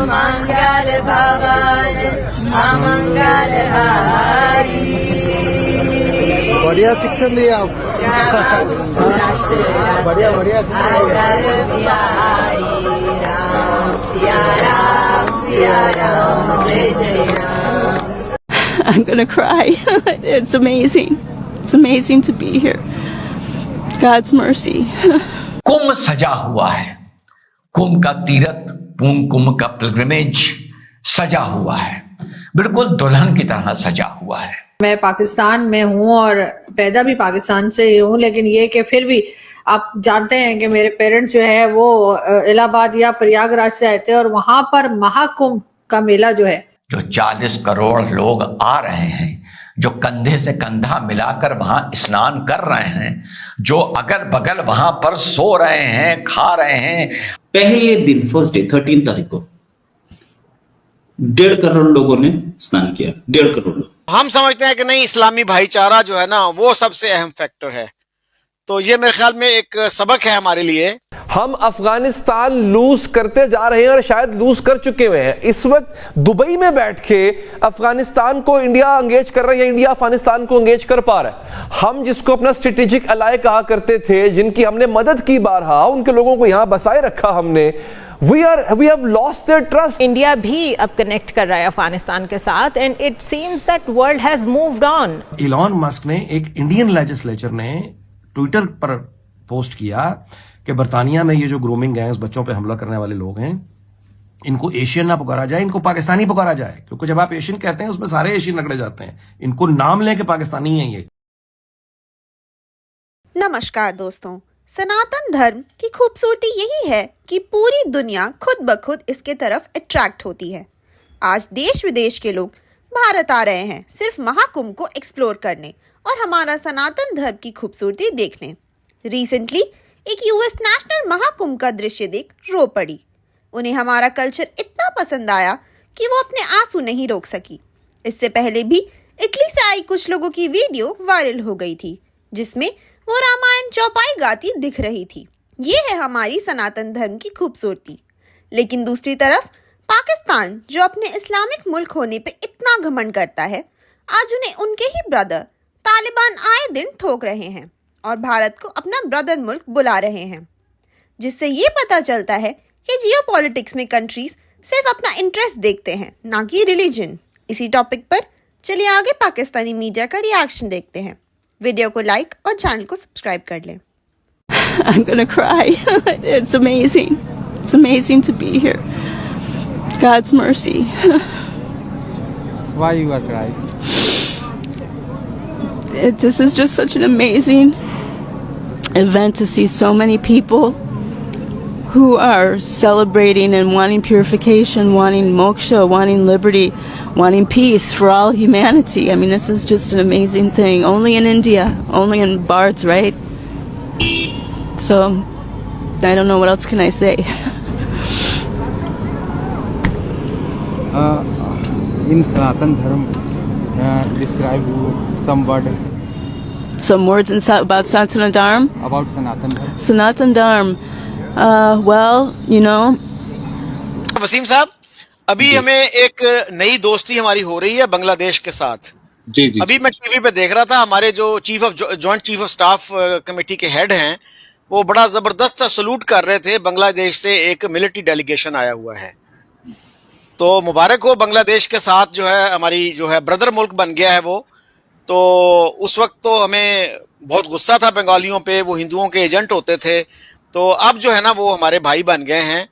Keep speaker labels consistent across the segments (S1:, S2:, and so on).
S1: मंगल भवन अमंगल हारी।
S2: बढ़िया शिक्षण दिए आप। बढ़िया बढ़िया।
S1: बिहारी राम सिया राम जय जय Ram.
S3: I'm gonna cry. It's amazing. It's amazing to be here. God's mercy.
S4: कुंभ सजा हुआ है, कुंभ का तीर्थ, कुंभ का पिलग्रिमेज सजा हुआ है, बिल्कुल दुल्हन की तरह सजा हुआ है।
S5: मैं पाकिस्तान में हूँ और पैदा भी पाकिस्तान से ही हूँ, लेकिन ये कि फिर भी आप जानते हैं कि मेरे पेरेंट्स जो है वो इलाहाबाद या प्रयागराज से आए थे और वहां पर महाकुंभ का मेला जो है,
S4: जो 40 करोड़ लोग आ रहे हैं, जो कंधे से कंधा मिलाकर वहां स्नान कर रहे हैं, जो अगल बगल वहां पर सो रहे हैं, खा रहे हैं।
S6: पहले दिन फर्स्ट डे 13 तारीख को 1.5 करोड़ लोगों ने स्नान किया। 1.5 करोड़ लोग।
S7: हम समझते हैं कि नहीं, इस्लामी भाईचारा जो है ना वो सबसे अहम फैक्टर है। तो ये मेरे ख्याल में एक सबक है हमारे लिए।
S8: हम अफगानिस्तान लूज करते जा रहे हैं और शायद लूज कर चुके हुए हैं। इस वक्त दुबई में बैठ के अफगानिस्तान को इंडिया एंगेज कर रहा है या इंडिया अफगानिस्तान को एंगेज कर पा रहा है। हम जिसको अपना स्ट्रेटेजिक अलाय कहा करते थे, जिनकी हमने मदद की बारहा, उनके लोगों को यहां बसाए रखा हमने, we have lost their trust.
S9: India भी अब कनेक्ट कर रहा है अफगानिस्तान के साथ and it seems that world has moved on.
S2: Elon Musk ने, एक इंडियन लेजिस्लेचर ने ट्विटर पर पोस्ट किया कि बर्तानिया में ये जो ग्रूमिंग गैंग्स, बच्चों पे हमला करने वाले लोग हैं, इनको एशियन ना पुकारा जाए, इनको पाकिस्तानी पुकारा जाए, क्योंकि जब आप एशियन कहते हैं उसमें सारे एशियन रगड़े जाते हैं। इनको नाम लें कि पाकिस्तानी हैं ये।
S10: नमस्कार दोस्तों, सनातन धर्म की खूबसूरती यही है कि पूरी दुनिया खुद ब खुद इसके तरफ अट्रैक्ट होती है। आज देश विदेश के लोग भारत आ रहे हैं सिर्फ महाकुंभ को एक्सप्लोर करने और हमारा सनातन धर्म की खूबसूरती देखने। रिसेंटली एक यूएस नेशनल महाकुंभ का दृश्य देख रो पड़ी। उन्हें हमारा कल्चर इतना पसंद आया कि वो अपने आंसू नहीं रोक सकी। इससे पहले भी इटली से आई कुछ लोगों की वीडियो वायरल हो गई थी जिसमें वो रामायण चौपाई गाती दिख रही थी। ये है हमारी सनातन धर्म की खूबसूरती। लेकिन दूसरी तरफ पाकिस्तान, जो अपने इस्लामिक मुल्क होने पे इतना घमंड करता है, आज उन्हें उनके ही ब्रदर तालिबान आए दिन ठोक रहे हैं और भारत को अपना ब्रदर मुल्क बुला रहे हैं, जिससे ये पता चलता है कि जियोपॉलिटिक्स में कंट्रीज सिर्फ अपना इंटरेस्ट देखते हैं, ना कि रिलीजन। इसी टॉपिक पर चलिए आगे पाकिस्तानी मीडिया का रिएक्शन देखते हैं। वीडियो को लाइक और चैनल को सब्सक्राइब कर लें।
S3: I'm gonna cry. It's amazing. It's amazing to be here. God's mercy.
S11: Why you are crying?
S3: This is just such an amazing event to see so many people who are celebrating and wanting purification, wanting moksha, wanting liberty, wanting peace for all humanity. I mean, this is just an amazing thing. Only in India, only in Bharts, right? So, I don't know, what else can I say?
S11: In Sanatan Dharma, describe some word.
S3: Some words about Sanatana Dharma?
S11: About Sanatan Dharma.
S3: Sanatana Dharma. Well, you know.
S7: Wasim साहब, अभी हमें एक नई दोस्ती हमारी हो रही है बांग्लादेश के साथ।
S12: जी जी।
S7: अभी मैं टीवी पे देख रहा था, हमारे जो joint chief of staff committee के हेड हैं, वो बड़ा जबरदस्त सलूट कर रहे थे। बांग्लादेश से एक मिलिट्री डेलीगेशन आया हुआ है, तो मुबारक हो बांग्लादेश के साथ जो है हमारी जो है ब्रदर मुल्क बन गया है वो। तो उस वक्त तो हमें बहुत गुस्सा था बंगालियों पे, वो हिंदुओं के एजेंट होते थे, तो अब जो है ना वो हमारे भाई बन गए हैं।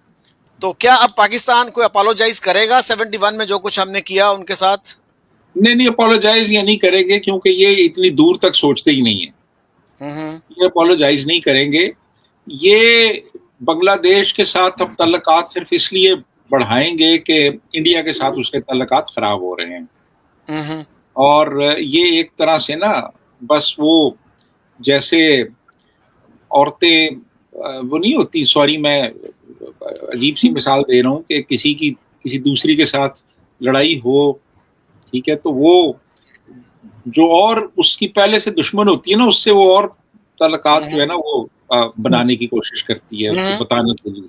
S7: तो क्या अब पाकिस्तान को अपोलोजाइज करेगा 71 में जो कुछ हमने किया उनके साथ?
S12: नहीं, अपोलोजाइज ये नहीं करेंगे, क्योंकि ये इतनी दूर तक सोचते ही नहीं है। ये अपोलोजाइज नहीं करेंगे। ये बांग्लादेश के साथ अब तल्लुकात सिर्फ इसलिए बढ़ाएंगे कि इंडिया के साथ उसके तल्लुकात खराब हो रहे हैं। और ये एक तरह से ना बस वो जैसे औरतें वो नहीं होती, सॉरी मैं अजीब सी मिसाल दे रहा हूँ कि किसी दूसरी के साथ लड़ाई हो, ठीक है, तो वो जो और उसकी पहले से दुश्मन होती है ना, उससे वो और तल्लुकात जो है ना वो बनाने की कोशिश करती है, उसको बताने के लिए।